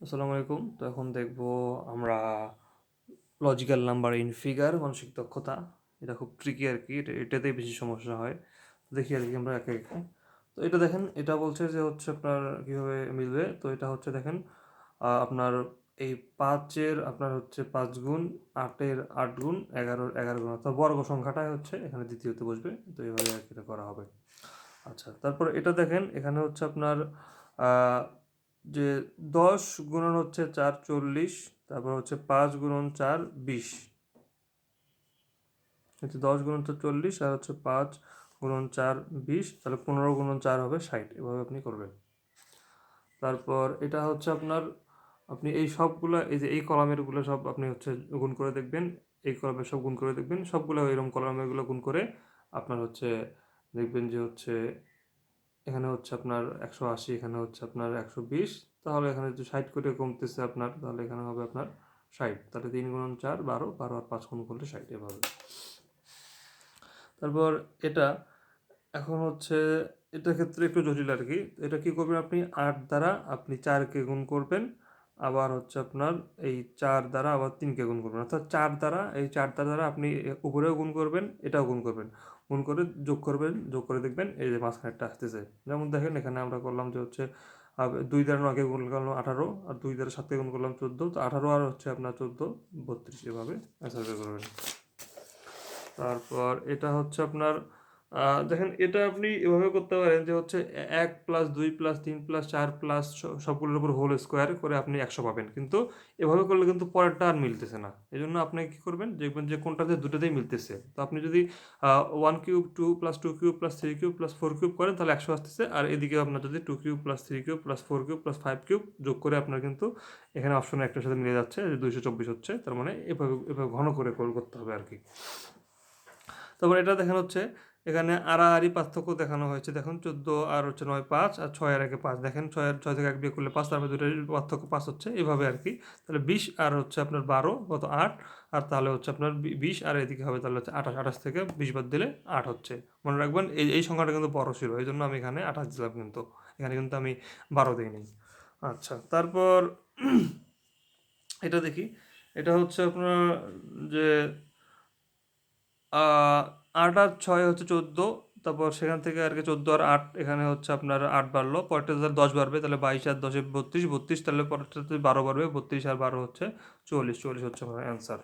আসসালামু আলাইকুম। তো এখন দেখব আমরা লজিক্যাল নাম্বার ইন ফিগার, মানসিক দক্ষতা। এটা খুব ট্রিকি আর কি, এটাতেই বেশি সমস্যা হয়। দেখি আর কি আমরা একে একে। তো এটা দেখেন, এটা বলছে যে হচ্ছে আপনার কীভাবে মিলবে। তো এটা হচ্ছে দেখেন, আপনার এই 5-এর আপনার হচ্ছে 5 গুণ, 8-এর 8 গুণ, 11-এর 11 গুণ, অর্থাৎ বর্গ সংখ্যাটাই হচ্ছে এখানে দ্বিতীয়তে বসবে। তো এইভাবে আর কি এটা করা হবে। আচ্ছা, তারপর এটা দেখেন, এখানে হচ্ছে আপনার আহ, যে 10 গুণন হচ্ছে 4 40, তারপর হচ্ছে 5 গুণন 4 20। হচ্ছে 10 গুণন 4 40 আর হচ্ছে 5 গুণন 4 20, তাহলে 15 গুণন 4 হবে 60। এভাবে আপনি করবেন। তারপর এটা হচ্ছে আপনার, আপনি এই সবগুলো, এই যে এই কলামেরগুলো সব আপনি হচ্ছে গুণ করে দেখবেন। এই কলামের সব গুণ করে দেখবেন, সবগুলো এরকম কলামেরগুলো গুণ করে আপনার হচ্ছে দেখবেন যে হচ্ছে এখানে হচ্ছে আপনার 180, এখানে হচ্ছে আপনার 120। তাহলে এখানে যে 60 করে কমতেছে আপনার, তাহলে এখানে হবে আপনার 60। তাহলে 3 গুণন 4 12, 12 আর 5 গুণ করলে 60 এভাবে। তারপর এটা এখন হচ্ছে, এটার ক্ষেত্রে একটু জটিল আর কি। এটা কি করবেন, আপনি 8 দ্বারা আপনি 4-কে গুণ করবেন, আবার হচ্ছে আপনার এই 4 দ্বারা আবার 3-কে গুণ করবেন, অর্থাৎ 4 দ্বারা, এই 4 দ্বারা আপনি উপরেও গুণ করবেন, এটাও গুণ করবেন, গুণ করে যোগ করবেন, যোগ করে দেখবেন এই যে মাঝখানেরটা আসতেছে। যেমন দেখেন, এখানে আমরা করলাম যে হচ্ছে 2 দ্বারা 9-কে গুণ করলাম 18, আর 2 দ্বারা 7-কে গুণ করলাম 14। তো 18 আর হচ্ছে আপনার 14 32, এভাবে অ্যান্সার বের করবেন। তারপর এটা হচ্ছে আপনার, দেখেন এটা আপনি এভাবে করতে পারেন যে হচ্ছে 1 প্লাস 2 প্লাস 3 প্লাস 4 প্লাস সবগুলোর উপর হোল স্কোয়ার করে আপনি 100 পাবেন। কিন্তু এভাবে করলে কিন্তু পরেরটা আর মিলতেছে না। এই জন্য আপনি কী করবেন, দেখবেন যে কোনটাতে দুটোতেই মিলতেছে। তো আপনি যদি 1 cube 2 plus 2 cube plus 3 cube plus 4 cube করেন, তাহলে 100 আসতেছে। আর এদিকে আপনার যদি 2 cube plus 3 cube plus 4 cube plus 5 cube যোগ করে আপনার কিন্তু এখানে অপশন একটার সাথে মিলে যাচ্ছে, যে 224 হচ্ছে। তার মানে এভাবে এভাবে ঘন করে করতে হবে আর কি। তারপর এটা দেখানো হচ্ছে, এখানে আড়াআড়ি পার্থক্য দেখানো হয়েছে। দেখুন 14 আর হচ্ছে 9 5, আর 6 আর 1 5। দেখেন 6 থেকে 1 বিয়োগ করলে 5, তারপরে দুটোর পার্থক্য 5 হচ্ছে, এভাবে আর কি। তাহলে 20 আর হচ্ছে আপনার 12 কত 8, আর তাহলে হচ্ছে আপনার 20 আর এদিকে হবে তাহলে হচ্ছে 28। 28 থেকে 20 বাদ দিলে 8 হচ্ছে। মনে রাখবেন এই সংখ্যাটা কিন্তু বড় ছিল, এই জন্য আমি এখানে 28 দিলাম, কিন্তু এখানে কিন্তু আমি 12 দিইনি। আচ্ছা, তারপর এটা দেখি। এটা হচ্ছে আপনার যে 8 আর 6 হচ্ছে 14। তারপর সেখান থেকে আর কি 14 আর 8, এখানে হচ্ছে আপনার 8 বাড়লো, পরেরটাতে 10 বাড়বে, তাহলে 22 আর 10 32, 32, তাহলে পরেরটাতে 12 বাড়বে, 32 আর 12 হচ্ছে 44, 44 হচ্ছে আমার অ্যান্সার।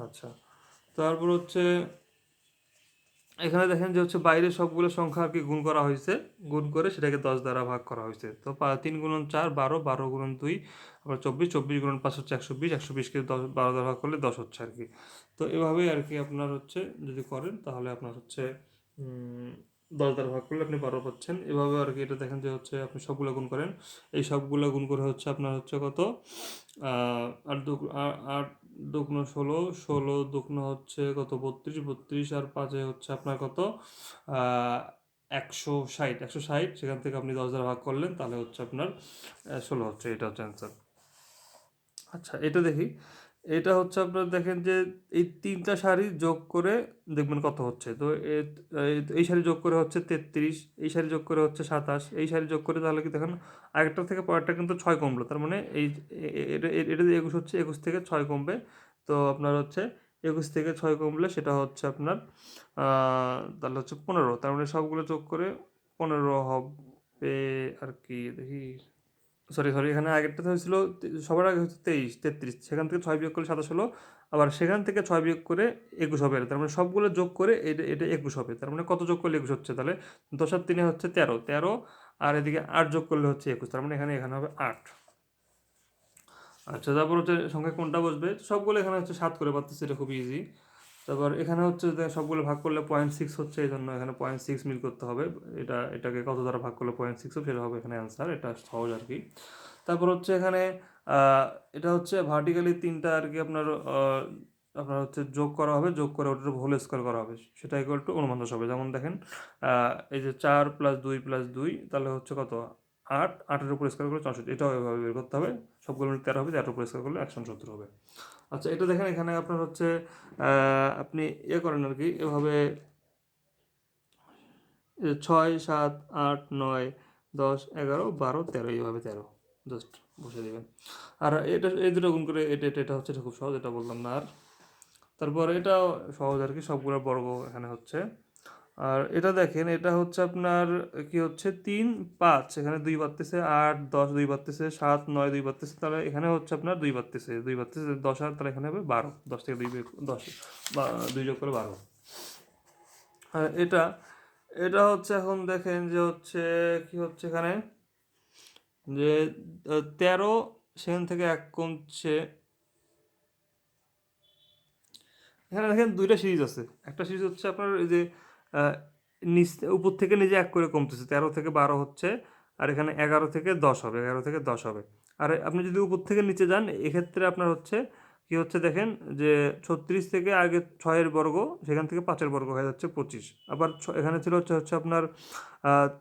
আচ্ছা, তারপর হচ্ছে এখানে দেখেন যে হচ্ছে বাইরে সবগুলো সংখ্যা আর কি গুণ করা হয়েছে, গুণ করে সেটাকে 10 দ্বারা ভাগ করা হয়েছে। তো 3 গুণন 4 12, 12 গুণন 2 আবার 24, 24 গুণন 5 হচ্ছে 120, 120কে 12 দ্বারা ভাগ করলে 10 হচ্ছে আর কি। তো এভাবেই আর কি আপনার হচ্ছে যদি করেন, তাহলে আপনার হচ্ছে 10 দ্বারা ভাগ করলে আপনি 12 পাচ্ছেন। এভাবে আর কি। এটা দেখেন যে হচ্ছে আপনি সবগুলো গুণ করেন, এই সবগুলো গুণ করে হচ্ছে আপনার হচ্ছে কত, 8 দুগুণ 16, 16 দুগুণ হচ্ছে কত 32, 32 আর 5 হচ্ছে আপনার কত 160, 160। সেখান থেকে আপনি 10 দ্বারা ভাগ করলেন, তাহলে হচ্ছে আপনার 16 হচ্ছে। এটা হচ্ছে অ্যান্সার। আচ্ছা, এটা দেখি। এটা হচ্ছে আপনার দেখেন যে এই 3টা সারি যোগ করে দেখবেন কত হচ্ছে। তো এই সারি যোগ করে হচ্ছে 33, এই সারি যোগ করে হচ্ছে 27, এই সারি যোগ করে তাহলে কি দেখেন আগেরটা থেকে পরেরটা কিন্তু 6 কমলো। তার মানে এই এটা 21 হচ্ছে, 21 থেকে 6 কমবে। তো আপনার হচ্ছে 21 থেকে 6 কমলে সেটা হচ্ছে আপনার তাহলে হচ্ছে 15। তার মানে সবগুলো যোগ করে 15 হবে আর কি। দেখি, সরি সরি, এখানে আগেরটাতে হয়েছিল সবার আগে হচ্ছে 23 33, সেখান থেকে 6 বিয়োগ করলে 27 হলো, আবার সেখান থেকে 6 বিয়োগ করে 21 হবে। তার মানে সবগুলো যোগ করে এটা এটা 21 হবে। তার মানে কত যোগ করলে 21 হচ্ছে, তাহলে 10 আর 3 হচ্ছে 13, 13 আর এদিকে 8 যোগ করলে হচ্ছে 21। তার মানে এখানে এখানে হবে 8। আচ্ছা, তারপর হচ্ছে সংখ্যা কোনটা বসবে, সবগুলো এখানে হচ্ছে 7 করে পাচ্ছি, এটা খুব ইজি। তারপর এখানে হচ্ছে যে সবগুলো ভাগ করলে 0.6 হচ্ছে, এই জন্য এখানে 0.6 মিল করতে হবে। এটাকে কত দ্বারা ভাগ করলে 0.6 হবে, সেটা হবে এখানে অ্যান্সার। এটা সহজ আর কি। তারপর হচ্ছে এখানে এটা হচ্ছে ভার্টিক্যালি 3টা আর কি আপনার আপনার হচ্ছে যোগ করা হবে, যোগ করে ওটার হোল স্কোয়ার করা হবে, সেটা ইকুয়াল টু অনুমান হবে। যেমন দেখেন এই যে 4 প্লাস 2 প্লাস 2, তাহলে হচ্ছে কত 8, 8-এর উপর স্কোয়ার করলে 64। এটাও এভাবে বের করতে হবে। সবগুলো মিলে 13 হবে, 13-এর উপর স্কোয়ার করলে 170 হবে। আচ্ছা, এটা দেখেন এখানে আপনার হচ্ছে আপনি ইয়ে করেন আর কি, এভাবে 6 7 8 9 10 11 12 13, এইভাবে 13। জাস্ট বসে দেবেন। আর এটা এই দুটো গুণ করে এটা এটা এটা হচ্ছে, এটা খুব সহজ, এটা বললাম না আর। তারপর এটাও সহজ আর কি, সবগুলো বর্গ এখানে হচ্ছে। আর এটা দেখেন, এটা হচ্ছে আপনার কি হচ্ছে 3 5, এখানে 2 বাড়তেছে, 8 10 2 বাড়তেছে, 7 9 2 বাড়তেছে, তাহলে এখানে হচ্ছে আপনার 2 বাড়তেছে, 2 বাড়তেছে 10, আর তাহলে এখানে হবে 12, 10 থেকে 2 10 বা 2 যোগ করে 12। আর এটা এটা হচ্ছে এখন দেখেন যে হচ্ছে কি হচ্ছে এখানে যে 13, সেখান থেকে 1 কমছে। এখানে দেখেন দুইটা সিরিজ আছে। একটা সিরিজ হচ্ছে আপনার এই যে আহ, নিচ উপর থেকে নিজে 1 করে কমতেছে, 13 থেকে 12 হচ্ছে। আর এখানে 11 থেকে 10 হবে, 11 থেকে 10 হবে। আর আপনি যদি উপর থেকে নিচে যান, এক্ষেত্রে আপনার হচ্ছে কি হচ্ছে দেখেন যে 36 থেকে আগে 6-এর বর্গ, সেখান থেকে 5-এর বর্গ হয়ে যাচ্ছে 25। আবার এখানে ছিল হচ্ছে হচ্ছে আপনার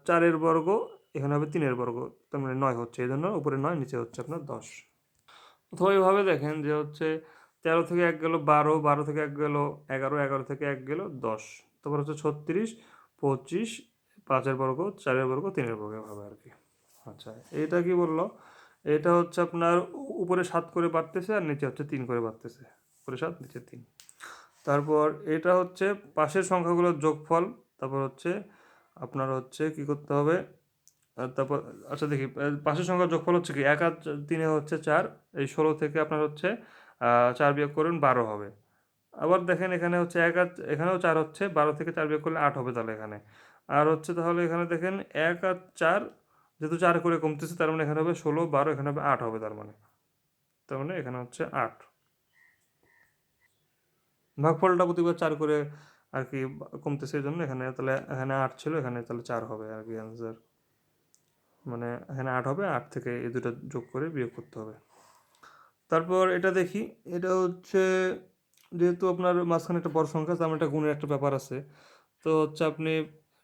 4-এর বর্গ, এখানে হবে 3-এর বর্গ, তার মানে 9 হচ্ছে, এই জন্য উপরে 9 নিচে হচ্ছে আপনার 10। অথবা এইভাবে দেখেন যে হচ্ছে 13 থেকে 1 গেল 12, 12 থেকে 1 গেল 11, 11 থেকে 1 গেল 10, তারপর হচ্ছে 36 25, 5-এর বর্গ 4-এর বর্গ 3-এর বর্গ, এভাবে আর কি। আচ্ছা, এটা কি বললো? এটা হচ্ছে আপনার উপরে 7 করে বাড়তেছে আর নিচে হচ্ছে 3 করে বাড়তেছে, উপরে 7 নিচে 3। তারপর এটা হচ্ছে পাশের সংখ্যাগুলোর যোগফল। তারপর হচ্ছে আপনার হচ্ছে কি করতে হবে, তারপর আচ্ছা দেখি, পাশের সংখ্যার যোগফল হচ্ছে কি 1 আর 3 হচ্ছে 4, এই 16 থেকে আপনার হচ্ছে 4 বিয়োগ করুন 12 হবে। আবার দেখেন এখানে হচ্ছে 1 আর এখানেও 4 হচ্ছে, 12 থেকে 4 বিয়োগ করলে 8 হবে তাহলে এখানে। আর হচ্ছে তাহলে এখানে দেখেন 1 আর 4, যেহেতু 4 করে কমতেছে, তার মানে এখানে হবে 16 12, এখানে হবে 8 হবে, তার মানে এখানে হচ্ছে 8। ভাগফলটা প্রতিবার 4 করে আর কি কমতেছে, এই জন্য এখানে তাহলে এখানে 8 ছিল, এখানে তাহলে 4 হবে আর কি অ্যান্সার। মানে এখানে 8 হবে, 8 থেকে এই দুটো যোগ করে বিয়োগ করতে হবে। তারপর এটা দেখি, এটা হচ্ছে যেহেতু আপনার মাঝখানে একটা বড় সংখ্যা, তার মানে একটা গুণের একটা ব্যাপার আছে। তো হচ্ছে আপনি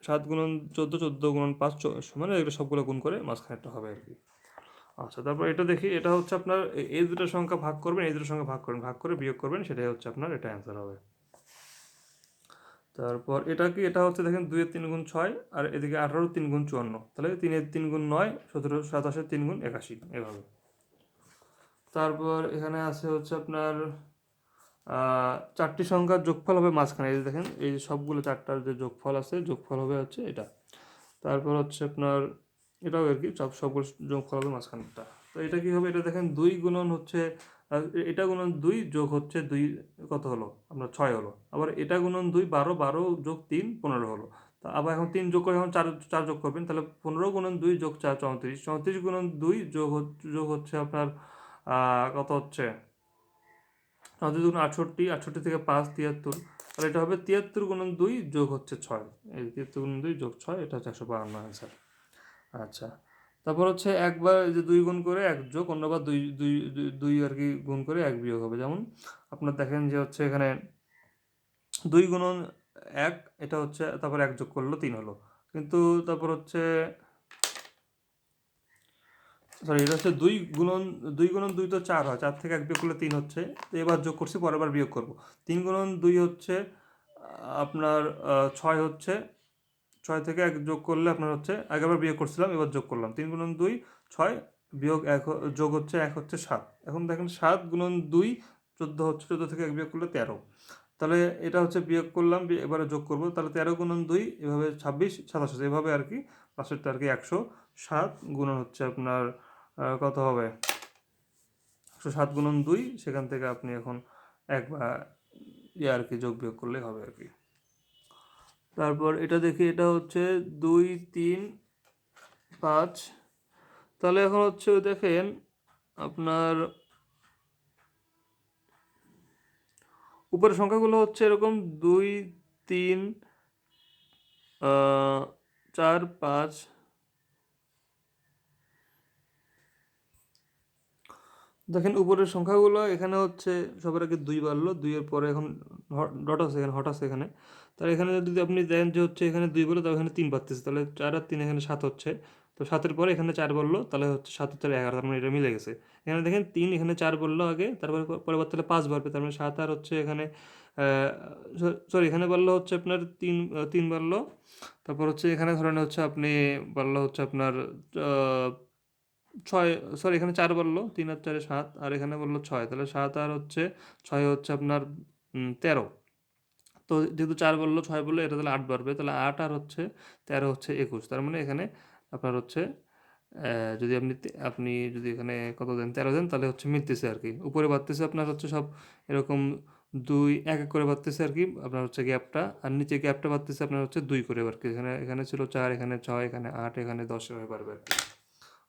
7 গুণন 14, 14 গুণন 5 মানে এগুলো সবগুলো গুণ করে মাঝখানে একটা হবে আর কি। আচ্ছা, তারপর এটা দেখি, এটা হচ্ছে আপনার এই দুটো সংখ্যা ভাগ করবেন, এই দুটো সংখ্যা ভাগ করবেন, ভাগ করে বিয়োগ করবেন, সেটাই হচ্ছে আপনার এটা অ্যান্সার হবে। তারপর এটা কি, এটা হচ্ছে দেখেন 2 এর 3 গুণ 6, আর এদিকে 18 3 গুণ 54, তাহলে 3 এর 3 গুণ 9, 17 27 3 গুণ 81, এভাবে। তারপর এখানে আছে হচ্ছে আপনার 4টি সংখ্যার যোগফল হবে মাঝখানে, এই যে দেখেন এই যে সবগুলো 4টার যে যোগফল আছে, যোগফল হবে হচ্ছে এটা। তারপর হচ্ছে আপনার এটাও আর কি সবগুলো যোগফল হবে মাঝখানটা। তো এটা কি হবে, এটা দেখেন 2 গুণন হচ্ছে এটা গুণন 2 যোগ হচ্ছে 2 কত হলো আপনার 6 হলো। আবার এটা গুণন 2 12, 12 যোগ 3 15 হলো। তা আবার এখন 3 যোগ করে এখন 4 4 যোগ করবেন, তাহলে 15 গুণন 2 যোগ 4 34, 34 গুণন 2 যোগ হচ্ছে আপনার কত হচ্ছে 34 গুণ 68, 68 থেকে 5 73, তাহলে এটা হবে 73 গুণন 2 যোগ হচ্ছে 6, এই 73 গুণন 2 যোগ 6, এটা হচ্ছে 152 অ্যান্সার। আচ্ছা, তারপর হচ্ছে একবার যে 2 গুণ করে 1 যোগ, অন্যবার 2 2 2 আর কি গুণ করে 1 বিয়োগ হবে। যেমন আপনার দেখেন যে হচ্ছে এখানে 2 গুণন 1, এটা হচ্ছে তারপর 1 যোগ করলো 3 হলো। কিন্তু তারপর হচ্ছে সরি, এটা হচ্ছে 2 গুণন 2 তো 4 হয়, 4 থেকে 1 বিয়োগ করলে 3 হচ্ছে। তো এবার যোগ করছি, পরের বার বিয়োগ করব। 3 গুণন 2 হচ্ছে আপনার 6 হচ্ছে, 6 থেকে 1 যোগ করলে আপনার হচ্ছে, আগেরবার বিয়োগ করছিলাম এবার যোগ করলাম, 3 গুণন 2 6, বিয়োগ 1 যোগ হচ্ছে 1 হচ্ছে 7। এখন দেখেন 7 গুণন 2 14 হচ্ছে, 14 থেকে 1 বিয়োগ করলে 13, তাহলে এটা হচ্ছে বিয়োগ করলাম, এবারে যোগ করব, তাহলে 13 গুণন 2 এভাবে 26 27, এভাবে আর কি পাশেরটা আর কি 107 গুণন হচ্ছে আপনার কত হবে 107 গুণন 2, সেখান থেকে আপনি এখন এক বা ইয়ে আর কি যোগ বিয়োগ করলেই হবে আর কি। তারপর এটা দেখি, এটা হচ্ছে 2 3 5, তাহলে এখন হচ্ছে দেখেন আপনার উপরের সংখ্যাগুলো হচ্ছে এরকম 2 3 4 5, দেখেন উপরের সংখ্যাগুলো এখানে হচ্ছে সবার আগে 2 বাড়লো, 2 এর পরে এখন ডট আছে এখানে, হট আছে এখানে। তাহলে এখানে যদি আপনি দেন যে হচ্ছে এখানে 2 বলে, তাহলে এখানে 3 বাড়তেছে, তাহলে 4 আর 3 এখানে 7 হচ্ছে। তো 7-এর পরে এখানে 4 বললো, তাহলে হচ্ছে 7 আর 4 11, তার মানে এটা মিলে গেছে। এখানে দেখেন 3, এখানে 4 বললো আগে, তারপরে পরের বার তাহলে 5 বাড়বে, তার মানে 7 আর হচ্ছে এখানে সরি এখানে বললো হচ্ছে আপনার 3 বাড়লো। তারপর হচ্ছে এখানে ধরেন হচ্ছে আপনি বললো হচ্ছে আপনার ছয়, সরি এখানে 4 বললো, 3 আর 4 7, আর এখানে বললো 6, তাহলে 7 আর হচ্ছে 6 হচ্ছে আপনার 13। তো যেহেতু 4 বললো 6 বললো, এটা তাহলে 8 বাড়বে, তাহলে 8 আর হচ্ছে 13 হচ্ছে 21। তার মানে এখানে আপনার হচ্ছে যদি আপনি যদি এখানে কত দেন, 13 দেন, তাহলে হচ্ছে মিলতেছে আর কি। উপরে বাড়তেছে আপনার হচ্ছে সব এরকম 2 এক এক করে বাড়তেছে আর কি আপনার হচ্ছে গ্যাপটা, আর নিচে গ্যাপটা বাড়তেছে আপনার হচ্ছে 2 করে আর কি। এখানে এখানে ছিল 4, এখানে 6, এখানে 8, এখানে 10 এভাবে বাড়বে আর কি।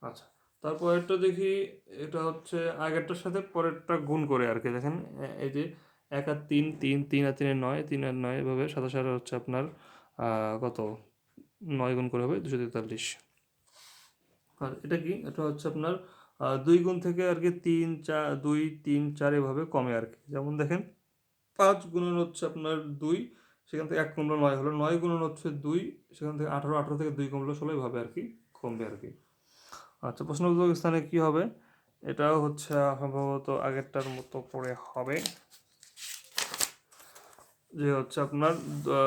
আচ্ছা, তারপরেরটা দেখি। এটা হচ্ছে আগেরটার সাথে পরেরটা গুণ করে আর কি। দেখেন এই যে 1 আর 3, 3, 3 আর 3 এর 9, 3 আর 9 এভাবে 27 হচ্ছে আপনার কত, 9 গুণ করে হবে 243। আর এটা কি, এটা হচ্ছে আপনার 2 গুণ থেকে আর কি 3, 4, 2, 3, 4 এভাবে কমে আর কি। যেমন দেখেন 5 গুণন হচ্ছে আপনার 2, সেখান থেকে 1 কমলো 9 হলো, 9 গুণন হচ্ছে 2, সেখান থেকে 18, 18 থেকে 2 কমলো 16, এভাবে আর কি কমবে আর কি। আচ্ছা, প্রশ্নবোধক স্থানে কি হবে, এটাও হচ্ছে সম্ভবত আগেরটার মতো করে হবে, যে হচ্ছে আপনার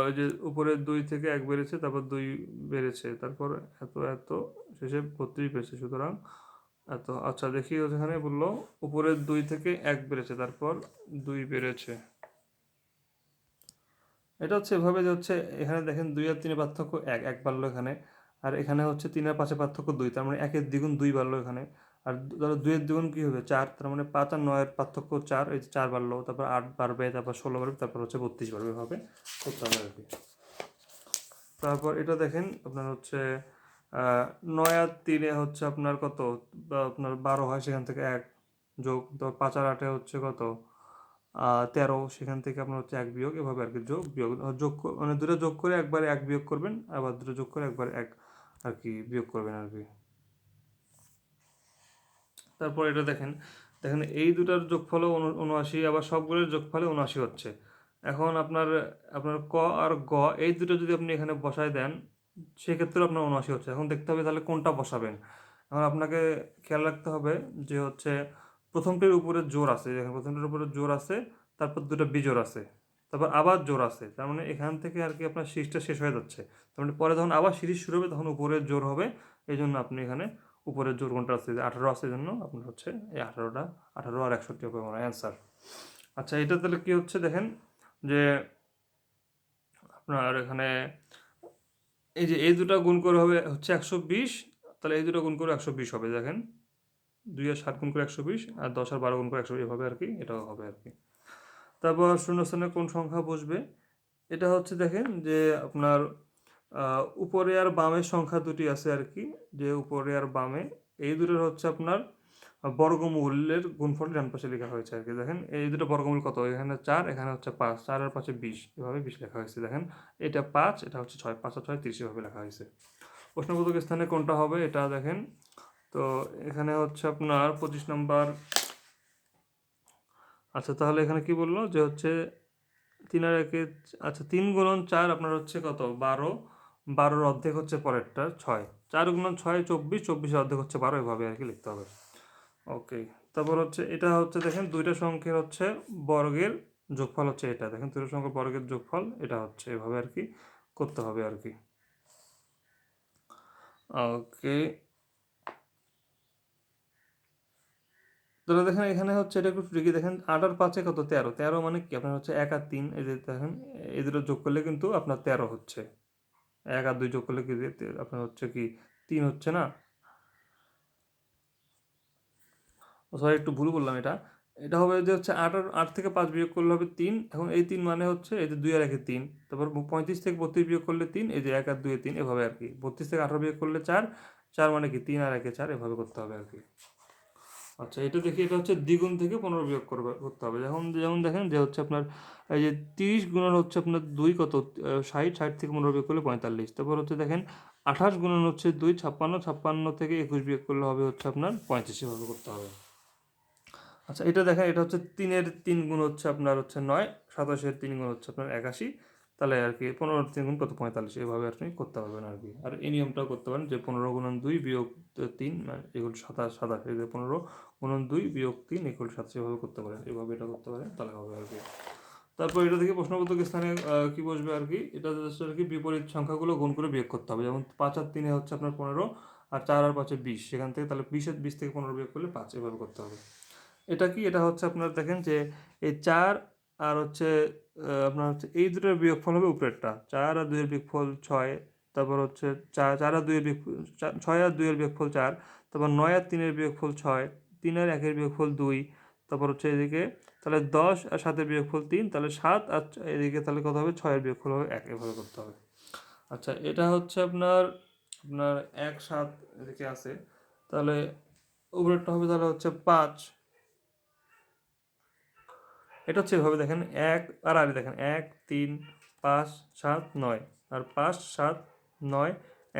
ওই যে উপরে 2 থেকে 1 বেড়েছে, তারপর 2 বেড়েছে, তারপর এত এত, শেষে 32 পেয়েছে, সুতরাং এত। আচ্ছা দেখি, ওখানে বললো উপরে 2 থেকে 1 বেড়েছে, তারপর 2 বেড়েছে। এটা হচ্ছে এভাবে যে হচ্ছে এখানে দেখেন 2 আর 3 এর পার্থক্য 1, 1 বাড়লো এখানে, আর এখানে হচ্ছে 3 আর 5 এর পার্থক্য 2, তার মানে 1 এর দ্বিগুণ 2 বাড়লো এখানে। আর ধরো 2 এর দ্বিগুণ কি হবে 4, তার মানে 5 আর 9 এর পার্থক্য 4, এই যে 4 বাড়লো, তারপর 8 বাড়বে, তারপর 16 বাড়বে, তারপর হচ্ছে 32 বাড়বে, এভাবে করতে হবে আর কি। তারপর এটা দেখেন আপনার হচ্ছে 9 আর 3 হচ্ছে আপনার কত, বা আপনার 12 হয়, সেখান থেকে 1 যোগ, তো 5 আর 8 হচ্ছে কত 13, সেখান থেকে আপনার হচ্ছে 1 বিয়োগ, এভাবে আর কি যোগ বিয়োগ মানে দুটো যোগ করে একবারে 1 বিয়োগ করবেন, আবার দুটো যোগ করে একবার 1 আর কি বিয়োগ করবেন আর কি। তারপর এটা দেখেন, দেখেন এই দুটার যোগফলও 79, আবার সবগুলোর যোগফলে 79 হচ্ছে। এখন আপনার আপনার ক আর গ এই দুটো যদি আপনি এখানে বসায় দেন, সেক্ষেত্রে আপনার 79 হচ্ছে। এখন দেখতে হবে তাহলে কোনটা বসাবেন। এখন আপনাকে খেয়াল রাখতে হবে যে হচ্ছে প্রথমটির উপরে জোর আছে, দেখেন প্রথমটির উপরে জোর আছে, তারপর দুটো বিজোড় আছে, তারপর আবার জোর আছে, তার মানে এখান থেকে আর কি আপনার সিরিজটা শেষ হয়ে যাচ্ছে। তার মানে পরে যখন আবার সিরিজ শুরু হবে তখন উপরে জোর হবে, এই জন্য আপনি এখানে উপরের জোর কোনটা আছে, 18 আছে, জন্য আপনার হচ্ছে এই 18টা, 18 আর 61 হবে আমার অ্যান্সার। আচ্ছা, এটা তাহলে কি হচ্ছে দেখেন, যে আপনার এখানে এই যে এই দুটো গুণ করে হবে হচ্ছে 120, তাহলে এই দুটো গুণ করে 120 হবে। দেখেন 2 আর 7 গুণ করে 120, আর 10 আর 12 গুণ করে 120, এভাবে আর কি এটাও হবে আর কি। তারপর শূন্যস্থানে কোন সংখ্যা বসবে, এটা হচ্ছে দেখেন যে আপনার উপরে আর বামের সংখ্যা দুটি আছে আর কি, যে উপরে আর বামে এই দুটোর হচ্ছে আপনার বর্গমূলের গুণফল ডান পাশে লেখা হয়েছে আর কি। দেখেন এই দুটো বর্গমূল কত, এখানে 4, এখানে হচ্ছে 5, 4 আর 5 20, এভাবে 20 লেখা হয়েছে। দেখেন এটা 5, এটা হচ্ছে 6, 5 আর 6 30, এভাবে লেখা হয়েছে। প্রশ্নবোধক স্থানে কোনটা হবে এটা দেখেন, তো এখানে হচ্ছে আপনার 25 নম্বর। আচ্ছা, তাহলে এখানে কি বললো যে হচ্ছে 3 আর 1, আচ্ছা 3 গুণন 4 আপনার হচ্ছে কত 12, 12-র অর্ধেক হচ্ছে পরেরটা 6, 4 গুণন 6 24, 24-এর অর্ধেক হচ্ছে 12, এভাবে আর কি লিখতে হবে। ওকে, তারপর হচ্ছে এটা হচ্ছে দেখেন দুইটা সংখ্যার হচ্ছে বর্গের যোগফল হচ্ছে এটা, দেখেন দুটো সংখ্যার বর্গের যোগফল এটা হচ্ছে, এভাবে আর কি করতে হবে আর কি। ওকে, তাহলে দেখেন এখানে হচ্ছে এটা একটু ট্রিকি। দেখেন 8 আর 5 কত 13, 13 মানে কি আপনার হচ্ছে 1 আর 3, এই যে দেখেন এই দুটো যোগ করলে কিন্তু আপনার 13 হচ্ছে, 1 আর 2 যোগ করলে কি আপনার হচ্ছে কি 3 হচ্ছে না। সরি একটু ভুল বললাম, এটা এটা হবে যে হচ্ছে 8 আর 8 থেকে 5 বিয়োগ করলে হবে 3, এখন এই 3 মানে হচ্ছে এই যে 2 আর 1 3, তারপর 35 থেকে 32 বিয়োগ করলে 3, এই যে 1 আর 2 3, এভাবে আর কি। 32 থেকে 18 বিয়োগ করলে 4, 4 মানে কি 3 আর 1 4, এভাবে করতে হবে আর কি। আচ্ছা, এটা দেখি, এটা হচ্ছে দ্বিগুণ থেকে 15 বিয়োগ করতে হবে। যেমন যেমন দেখেন যে হচ্ছে আপনার এই যে 30 গুণন হচ্ছে আপনার 2 কত 60, 60 থেকে 15 বিয়োগ করলে 45, তারপর হচ্ছে দেখেন 28 গুণন হচ্ছে 2 56, 56 থেকে 21 বিয়োগ করলে হবে হচ্ছে আপনার 35, এভাবে করতে হবে। আচ্ছা, এটা দেখেন এটা হচ্ছে 3-এর 3 গুণ হচ্ছে আপনার হচ্ছে 9, 27-এর 3 গুণ হচ্ছে আপনার 81, তাহলে আর কি 15-এর 3 গুণ কত 45, এভাবে আপনি করতে পারবেন আর কি। আর এই নিয়মটাও করতে পারেন যে 15 গুণন 2 বিয়োগ 3 এগুলো 27, 27, এই যে 15 গুণন 2 বিয়োগ 3 এগুলো 27, এভাবে করতে পারেন, এভাবে এটা করতে পারেন, তাহলে হবে আর কি। তারপর এটা থেকে প্রশ্নবোধক স্থানে কি বসবে আর কি, এটা হচ্ছে আর কি বিপরীত সংখ্যাগুলো গুণ করে বিয়োগ করতে হবে। যেমন 5 আর 3 হচ্ছে আপনার 15, আর 4 আর 5 20, সেখান থেকে তাহলে 20 থেকে 15 বিয়োগ করলে 5, এভাবে করতে হবে। এটা কি, এটা হচ্ছে আপনার দেখেন যে এই 4 আর হচ্ছে আপনার হচ্ছে এই দুটোর বিয়োগফল হবে উপরেরটা, 4 আর 2 এর বিয়োগফল 6, তারপর হচ্ছে 4 আর 2 এর বিয়োগফল 6 আর 2 এর বিয়োগফল 4, তারপর 9 আর 3 এর বিয়োগফল 6, 3 আর 1 এর বিয়োগফল 2, তারপর হচ্ছে এদিকে তাহলে 10 আর 7 এর বিয়োগফল 3, তাহলে 7 আর এদিকে তাহলে কত হবে, 6 এর বিয়োগফল হবে 1, এভাবে করতে হবে। আচ্ছা, এটা হচ্ছে আপনার আপনার 1 7 এদিকে আছে, তাহলে উপরেরটা হবে তাহলে হচ্ছে 5, এটা হচ্ছে এভাবে দেখেন 1 আর দেখেন 1 3 5 7 9, আর 5 7 9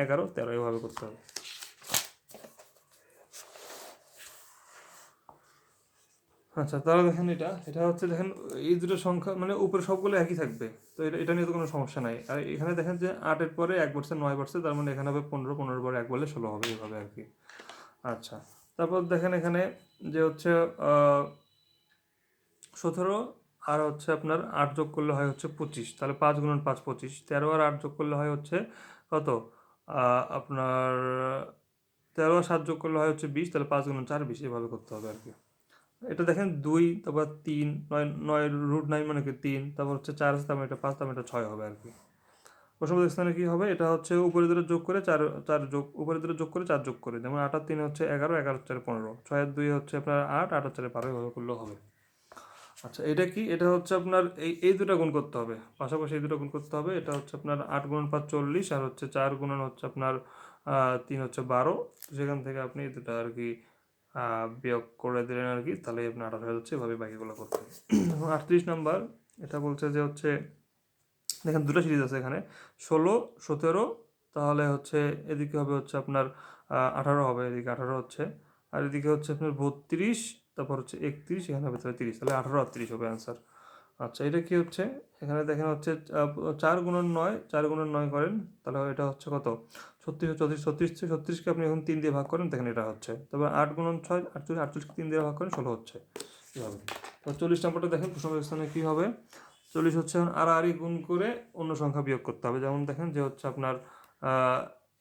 11 13, এভাবে করতে হবে। আচ্ছা, তাহলে দেখেন এটা হচ্ছে দেখেন এই দুটো সংখ্যা মানে উপরে সবগুলো একই থাকবে, তো এটা নিয়ে তো কোনো সমস্যা নাই। আর এখানে দেখেন যে 8-এর পরে 1 বাড়ছে 9 বাড়ছে, তার মানে এখানে হবে 15, 15-এর পরে 1 বললে 16 হবে, এইভাবে আর কি। আচ্ছা, তারপর দেখেন এখানে যে হচ্ছে 17 আর হচ্ছে আপনার 8 যোগ করলে হয় হচ্ছে 25, তাহলে 5 গুণন 5 25, 13 আর 8 যোগ করলে হয় হচ্ছে কত, আপনার 13 আর 7 যোগ করলে হয় হচ্ছে 20, তাহলে 5 গুণন 4 20, এভাবে করতে হবে আর কি। এটা দেখেন 2, তারপর 3, 9 9 রুট 9 মানে কি 3, তারপর হচ্ছে 4 আছে, তারপর এটা 5, তারপর এটা 6 হবে আর কি। প্রশ্নবোধক স্থানে কি হবে, এটা হচ্ছে উপরে দুটো যোগ করে 4 4 যোগ, উপরে দুটো যোগ করে 4 যোগ করে, যেমন 8 আর 3 হচ্ছে 11, 11 আর 4 15, 6 আর 2 হচ্ছে আপনার 8, 8 আর 4 12, এভাবে করলেও হবে। আচ্ছা, এটা কি, এটা হচ্ছে আপনার এই দুটো গুণ করতে হবে, পাশাপাশি এই দুটো গুণ করতে হবে। এটা হচ্ছে আপনার 8 গুণন 5 40, আর হচ্ছে 4 গুণন হচ্ছে আপনার 3 হচ্ছে 12, সেখান থেকে আপনি এই দুটো আর কি বিয়োগ করে দিলেন আর কি, তাহলে আপনার 18 হয়ে যাচ্ছে, এভাবে বাকিগুলো করতে হবে। 38 নাম্বার, এটা বলছে যে হচ্ছে দেখেন দুটো সিরিজ আছে এখানে, 16 17, তাহলে হচ্ছে এদিকে হবে হচ্ছে আপনার 18 হবে, এদিকে 18 হচ্ছে, আর এদিকে হচ্ছে আপনার 32, তারপর হচ্ছে 31, এখানে হবে তাহলে 30, তাহলে 18 আর 30 হবে অ্যান্সার। আচ্ছা, এটা কি হচ্ছে, এখানে দেখেন হচ্ছে 4 গুণন 9, 4 গুণন 9 করেন, তাহলে এটা হচ্ছে কত, 36 34, 36কে আপনি এখন 3 দিয়ে ভাগ করেন, দেখেন এটা হচ্ছে, তারপর 8 গুণন 6 48, 48কে 3 দিয়ে ভাগ করেন, 16 হচ্ছে, এভাবে। তো 40 নম্বরটা দেখেন প্রশ্ন স্থানে কী হবে, 40 হচ্ছে আড়াআড়ি গুণ করে অন্য সংখ্যা বিয়োগ করতে হবে, যেমন দেখেন যে হচ্ছে আপনার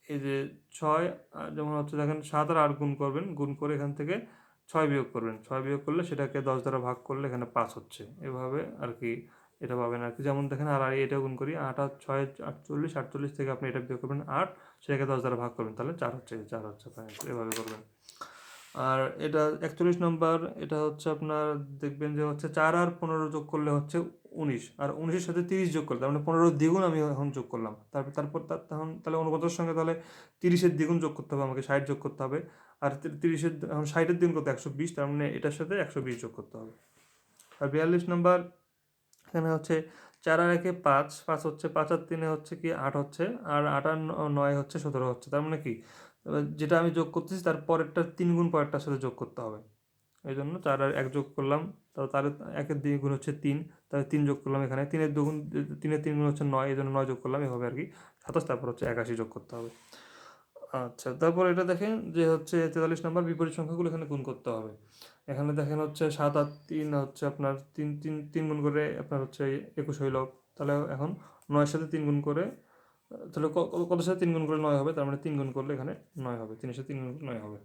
এই যে 6, যেমন হচ্ছে দেখেন 7 আর 8 গুণ করবেন, গুণ করে এখান থেকে 6 বিয়োগ করবেন, 6 বিয়োগ করলে সেটাকে 10 দ্বারা ভাগ করলে এখানে 5 হচ্ছে, এভাবে আর কি এটা পাবেন আর কি। যেমন দেখেন আড়াআড়ি এটা গুণ করি, 8 আর 6 48, 48 থেকে আপনি এটা বিয়োগ করবেন 8, সেটাকে 10 দ্বারা ভাগ করবেন, তাহলে 4 হচ্ছে, 4 হচ্ছে, এভাবে করবেন। আর এটা 41 নম্বর, এটা হচ্ছে আপনার দেখবেন যে হচ্ছে 4 আর 15 যোগ করলে হচ্ছে 19, আর 19-এর সাথে 30 যোগ করলে মানে 15 দ্বিগুণ আমি এখন যোগ করলাম, তারপর তখন তাহলে অনুপাতের সঙ্গে তাহলে 30-এর দ্বিগুণ যোগ করতে হবে, আমাকে 60 যোগ করতে হবে, আর 30-এর এখন 60-এর দ্বিগুণ করতে 120, তার মানে এটার সাথে 120 যোগ করতে হবে। আর 42 নম্বর, এখানে হচ্ছে 4 আর 1-এ 5, 5 হচ্ছে, 5 আর 3-এ হচ্ছে কি 8 হচ্ছে, আর 8 আর 9 হচ্ছে 17 হচ্ছে, তার মানে কি যেটা আমি যোগ করতেছি তার পরেরটা 3 গুণ পরেরটার সাথে যোগ করতে হবে, এই জন্য 4 আর 1 যোগ করলাম, তার 1-এর দ্বিগুণ হচ্ছে 3, তাহলে 3 যোগ করলাম এখানে, 3-এর দুগুণ 3-এর 3 গুণ হচ্ছে 9, এই জন্য 9 যোগ করলাম, এভাবে আর কি 27, তারপর হচ্ছে 81 যোগ করতে হবে। আচ্ছা, তারপর এটা দেখেন যে হচ্ছে 43 নম্বর, বিপরীত সংখ্যাগুলো এখানে গুণ করতে হবে। এখানে দেখেন হচ্ছে 7 আর 3 হচ্ছে আপনার 3 গুণ করে আপনার হচ্ছে 21 হইল, তাহলে এখন 9-এর সাথে 3 গুণ করে, তাহলে কত সাথে 3 গুণ করে 9 হবে, তার মানে 3 গুণ করলে এখানে 9 হবে, 3-এর সাথে 3 গুণ করলে 9 হবে।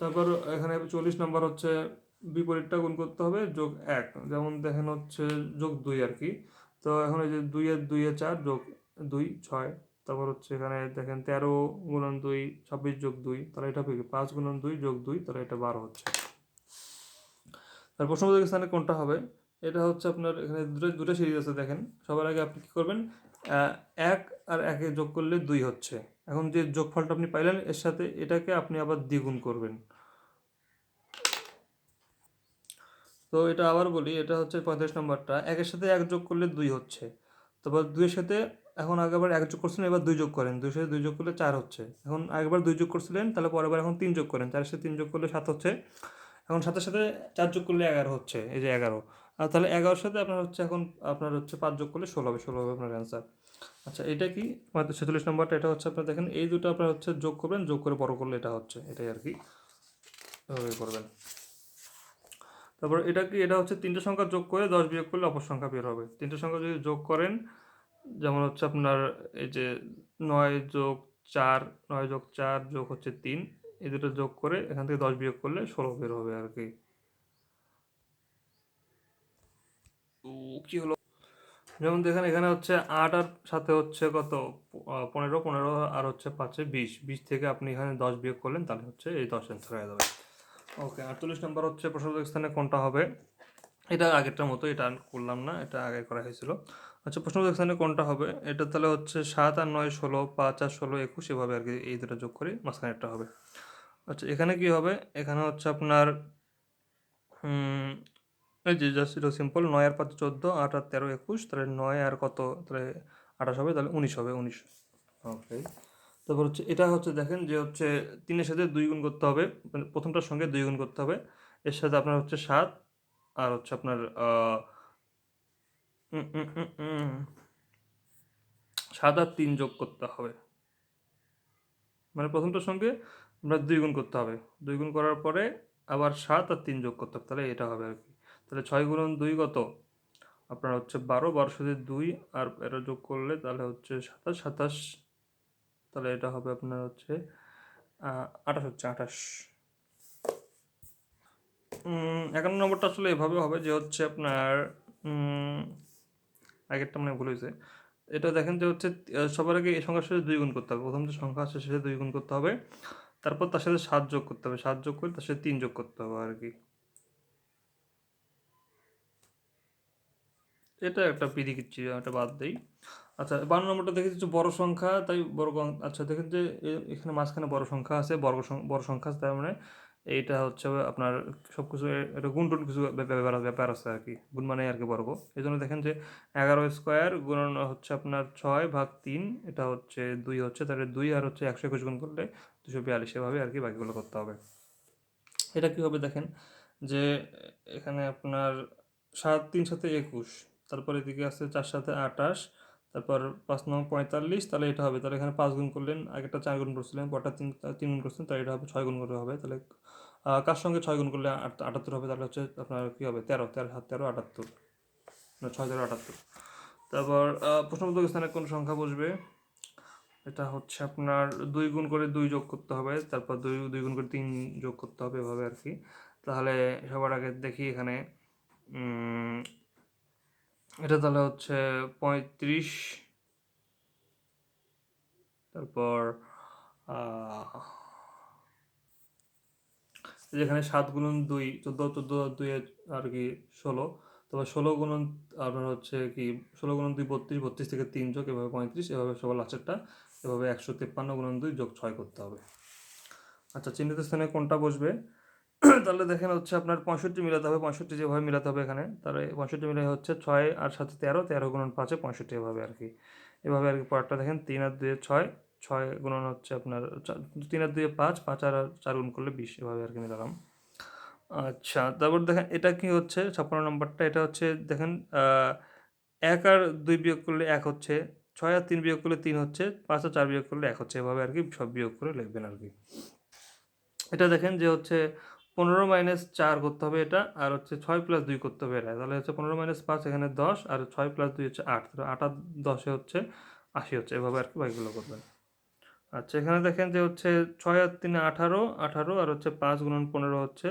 তারপর এখানে 40 নম্বর হচ্ছে বিপরীতটা গুণ করতে হবে, যোগ 1, যেমন দেখেন হচ্ছে যোগ 2 আর কি। তো এখন এই যে 2 এ 4 যোগ 2 6, তারপর হচ্ছে এখানে দেখেন 13 গুণন 2 26 যোগ 2, তাহলে এটা হবে 5 গুণন 2 যোগ 2, তাহলে এটা 12 হচ্ছে। তার প্রশ্নবোধক স্থানে কোনটা হবে, এটা হচ্ছে আপনার এখানে দুটো সিরিজ আছে দেখেন। সবার আগে আপনি কী করবেন, 1 আর 1-এ যোগ করলে 2 হচ্ছে, এখন যে যোগফলটা আপনি পাইলেন এর সাথে এটাকে আপনি আবার দ্বিগুণ করবেন। তো এটা আবার বলি, এটা হচ্ছে 35 নম্বরটা, 1-এর সাথে 1 যোগ করলে 2 হচ্ছে, তারপর 2-এর সাথে এখন আগেবার 1 যোগ করছিলেন, এবার 2 যোগ করেন, 2-এর সাথে 2 যোগ করলে 4 হচ্ছে, এখন আগেবার 2 যোগ করছিলেন, তাহলে পরেরবার এখন 3 যোগ করেন, 4-এর সাথে 3 যোগ করলে 7 হচ্ছে, এখন 7-এর সাথে 4 যোগ করলে 11 হচ্ছে, এই যে 11, আর তাহলে 11-এর সাথে আপনার হচ্ছে এখন আপনার হচ্ছে 5 যোগ করলে 16 হবে, 16 হবে আপনার অ্যান্সার। আচ্ছা, এটা কি 46 নম্বরটা, এটা হচ্ছে আপনার দেখেন এই দুটো আপনার হচ্ছে যোগ করবেন, যোগ করে বড় করলে এটা হচ্ছে, এটাই আর কি, এভাবে করবেন। তারপর এটা কি, এটা হচ্ছে 3টে সংখ্যা যোগ করে 10 বিয়োগ করলে অপর সংখ্যা বের হবে। 3টে সংখ্যা যদি যোগ করেন, যেমন হচ্ছে আপনার এই যে 9 যোগ 4, 9 যোগ 4 যোগ হচ্ছে 3, এই দুটো যোগ করে এখান থেকে 10 বিয়োগ করলে 16 বের হবে আর কি। কি হলো, যেমন দেখেন এখানে হচ্ছে 8 আর সাথে হচ্ছে কত 15, 15 আর হচ্ছে 5-এ 20, 20 থেকে আপনি এখানে 10 বিয়োগ করলেন তাহলে হচ্ছে এই 10 অ্যান্সার হয়ে যাবে। ওকে, 48 নম্বর হচ্ছে প্রশ্নবোধক স্থানে কোনটা হবে। এটা আগেরটার মতো, এটা আর করলাম না, এটা আগে করা হয়েছিল। আচ্ছা, প্রশ্নবোধক স্থানে কোনটা হবে, এটা তাহলে হচ্ছে 7 আর 9 16, 5 আর 16 21, এভাবে আর কি এই দুটো যোগ করে মাঝখানে একটা হবে। আচ্ছা, এখানে কি হবে, এখানে হচ্ছে আপনার এই যে জাস্ট এটা সিম্পল, 9 আর 5 14, 8 আর 13 21, তাহলে 9 আর কত, তাহলে 28 হবে, তাহলে 19 হবে, 19। ওকে, তারপর হচ্ছে এটা হচ্ছে দেখেন যে হচ্ছে 3-এর সাথে 2 গুণ করতে হবে, মানে প্রথমটার সঙ্গে 2 গুণ করতে হবে, এর সাথে আপনার হচ্ছে 7 আর হচ্ছে আপনার 7 আর 3 যোগ করতে হবে, মানে প্রথমটার সঙ্গে আমরা 2 গুণ করতে হবে, 2 গুণ করার পরে আবার 7 আর 3 যোগ করতে হবে, তাহলে এটা হবে আর কি। তাহলে 6 গুণন 2 কত, আপনার হচ্ছে 12, 12 সাথে 2 আর এটা যোগ করলে তাহলে হচ্ছে 27, 27, তাহলে এটা হবে আপনার হচ্ছে 28, হচ্ছে 28। 51 নম্বরটা আসলে এভাবে হবে যে হচ্ছে আপনার আগেরটা মানে ভুল হয়েছে। এটা দেখেন যে হচ্ছে সবার আগে এই সংখ্যার সাথে 2 গুণ করতে হবে, প্রথম যে সংখ্যা আছে সেটা 2 গুণ করতে হবে, তারপর তার সাথে 7 যোগ করতে হবে, 7 যোগ করে তার সাথে 3 যোগ করতে হবে আর কি। এটা একটা পিরিকিচ্ছি, এটা বাদ দেই। আচ্ছা, 52 নম্বরটা দেখেছি হচ্ছে বড় সংখ্যা, তাই বর্গ আচ্ছা দেখেন যে এখানে মাঝখানে বড় সংখ্যা আছে, বড় সংখ্যা আছে, তার মানে এইটা হচ্ছে আপনার সব কিছু এটা গুণ টুন কিছু ব্যাপার আছে আর কি, গুণ মানে আর কি বর্গ। এই জন্য দেখেন যে 11 স্কোয়ার গুণন হচ্ছে আপনার 6/3, এটা হচ্ছে 2 হচ্ছে, তাহলে 2 আর হচ্ছে 121 গুণ করলে 242, এভাবে আর কি বাকিগুলো করতে হবে। এটা কি হবে দেখেন যে এখানে আপনার 7 3 সাথে 21, তারপর এদিকে আছে 4 সাথে 28, তারপর 5 9 45, তাহলে এটা হবে, তাহলে এখানে 5 গুণ করলেন, আগেরটা 4 গুণ করছিলেন, পরটা 3 গুণ করছেন, তাহলে এটা হবে 6 গুণ করে হবে, তাহলে কার সঙ্গে 6 গুণ করলে 78 হবে, তাহলে হচ্ছে আপনার কি হবে 13, 13 7 13 78, 6 13 78। তারপর প্রশ্নবোধক স্থানে কোন সংখ্যা বসবে, এটা হচ্ছে আপনার 2 গুণ করে 2 যোগ করতে হবে, তারপর 2 গুণ করে 3 যোগ করতে হবে, এভাবে আর কি। তাহলে সবার আগে দেখি এখানে এটা তাহলে হচ্ছে 35, তারপর যেখানে 7 গুণন 2 14, 14 2 আর কি 16, তারপর 16 গুণন আপনার হচ্ছে কি 16 গুণন 2 32, 32 থেকে 3 যোগ, এভাবে 35, এভাবে সবার লাস্টেরটা এভাবে 153 গুণন 2 যোগ 6 করতে হবে। আচ্ছা, চিহ্নিত স্থানে কোনটা বসবে, তাহলে দেখেন হচ্ছে আপনার 65 মিলাতে হবে, 65 যেভাবে মিলাতে হবে এখানে, তাহলে 65 মিলে হচ্ছে 6 আর 7 13, 13 গুণন 5 65, এভাবে আর কি। এভাবে আর কি পরেরটা দেখেন 3 আর 2 6, 6 গুণন হচ্ছে আপনার 3 আর 2 5, 5 আর 4 গুণ করলে 20, এভাবে আর কি মিলালাম। আচ্ছা, তারপর দেখেন এটা কি হচ্ছে 56 নম্বরটা, এটা হচ্ছে দেখেন 1 আর 2 বিয়োগ করলে 1 হচ্ছে, 6 আর 3 বিয়োগ করলে 3 হচ্ছে, 5 আর 4 বিয়োগ করলে 1 হচ্ছে, এভাবে আর কি সব বিয়োগ করে লিখবেন আর কি। এটা দেখেন যে হচ্ছে 15 মাইনাস 4 করতে হবে এটা, আর হচ্ছে 6 প্লাস 2 করতে হবে এটা, তাহলে হচ্ছে 15 মাইনাস 5 এখানে 10, আর 6 প্লাস 2 হচ্ছে 8, তাহলে 8 আর 10 হচ্ছে 80 হচ্ছে, এভাবে আর কি বাকিগুলো করবেন। আচ্ছা, এখানে দেখেন যে হচ্ছে 6 আর 3 18, 18 আর হচ্ছে 5 গুণন 15 হচ্ছে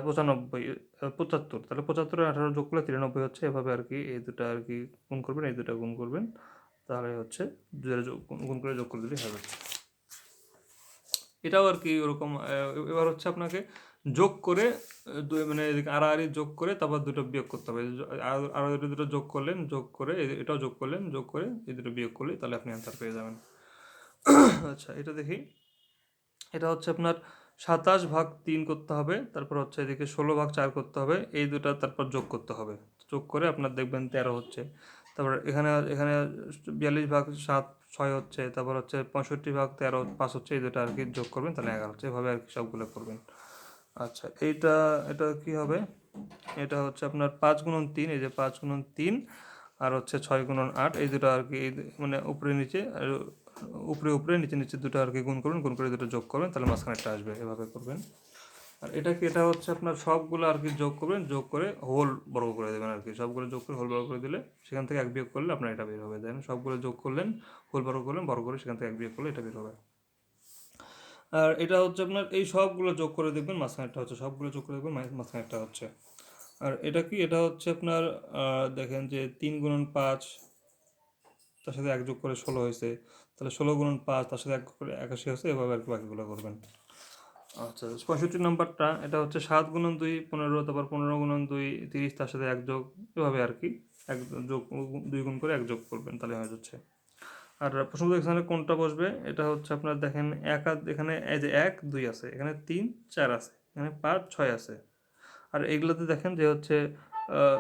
95, 75, তাহলে 75 আর 18 যোগ করলে 93 হচ্ছে, এভাবে আর কি এই দুটো আর কি গুণ করবেন, এই দুটো গুণ করবেন, তাহলে হচ্ছে গুণ করে যোগ করে দিলেই হবে। এটাও আর কি ওরকম, এবার হচ্ছে আপনাকে যোগ করে মানে এদিকে আড়াআড়ি যোগ করে তারপর দুটো বিয়োগ করতে হবে, আর দুটো যোগ করলেন, যোগ করে এটাও যোগ করলেন, যোগ করে এই দুটো বিয়োগ করলে তাহলে আপনি অ্যান্সার পেয়ে যাবেন। আচ্ছা, এটা দেখি, এটা হচ্ছে আপনার 27/3 করতে হবে, তারপর হচ্ছে এদিকে 16/4 করতে হবে, এই দুটো তারপর যোগ করতে হবে, যোগ করে আপনার দেখবেন 13 হচ্ছে, তারপর এখানে এখানে 42/7 6 হচ্ছে, তারপর হচ্ছে 65/13 5 হচ্ছে, এই দুটো আর কি যোগ করবেন, তাহলে 11 হচ্ছে, এভাবে আর কি সবগুলো করবেন। আচ্ছা, এটা কি হবে, এটা হচ্ছে আপনার 5 গুণন 3, এই যে 5 গুণন 3 আর হচ্ছে 6 গুণন 8, এই দুটো আর কি মানে উপরে নিচে আর উপরে উপরে নিচে নিচে দুটো আর কি গুণ করবেন, গুণ করে দুটো যোগ করবেন, তাহলে মাঝখানে একটা আসবে, এভাবে করবেন। আর এটা হচ্ছে আপনার সবগুলো আর কি যোগ করবেন, যোগ করে হোল বর্গ করে দেবেন আর কি, সবগুলো যোগ করে হোল বর্গ করে দিলে সেখান থেকে এক বিয়োগ করলে আপনার এটা বের হবে। দেন সবগুলো যোগ করলেন, হোল বর্গ করলেন, বর্গ করে সেখান থেকে এক বিয়োগ করলে এটা বের হবে। আর এটা হচ্ছে আপনার এই সবগুলো যোগ করে দেখবেন মাঝখানেরটা হচ্ছে, সবগুলো যোগ করে দেখবেন মাঝখানেরটা হচ্ছে। আর এটা কি, এটা হচ্ছে আপনার দেখেন যে 3 × 5 তার সাথে এক যোগ করে 16 হয়েছে, তাহলে 16 × 5 তার সাথে এক করে 81 হয়েছে, এভাবে আর কি বাকিগুলো করবেন। আচ্ছা 65 নাম্বারটা, এটা হচ্ছে 7 × 2 15, তারপর 15 × 2 30, তার সাথে এক যোগ, এভাবে আর কি এক যোগ 2 গুণ করে এক যোগ করবেন, তাহলে হয়ে যাচ্ছে। আর প্রশ্ন এখানে কোনটা বসবে, এটা হচ্ছে আপনার দেখেন এখানে এই যে 1 2 আছে, এখানে 3 4 আছে, এখানে 5 6 আছে। আর এগুলাতে দেখেন যে হচ্ছে আহ,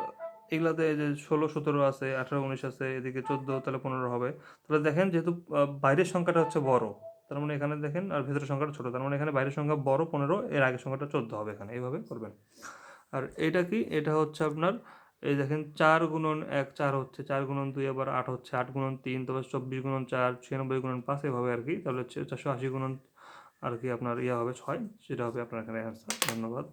এগুলাতে এই যে 16 17 আছে, 18 19 আছে, এদিকে 14, তাহলে 15 হবে। তাহলে দেখেন যেহেতু বাইরের সংখ্যাটা হচ্ছে বড়, তার মানে এখানে দেখেন, আর ভেতরের সংখ্যাটা ছোট, তার মানে এখানে বাইরের সংখ্যা বড় 15, এর আগের সংখ্যাটা 14 হবে এখানে, এইভাবে করবেন। আর এটা কি, এটা হচ্ছে আপনার এই দেখেন 4 × 1 4 হচ্ছে, 4 × 2 আবার 8 হচ্ছে, 8 × 3 তারপর 24 × 4 96 × 5, এভাবে আর কি, তাহলে হচ্ছে 480 আর কি আপনার ইয়ে হবে 6, সেটা হবে আপনার এখানে অ্যান্সার। ধন্যবাদ।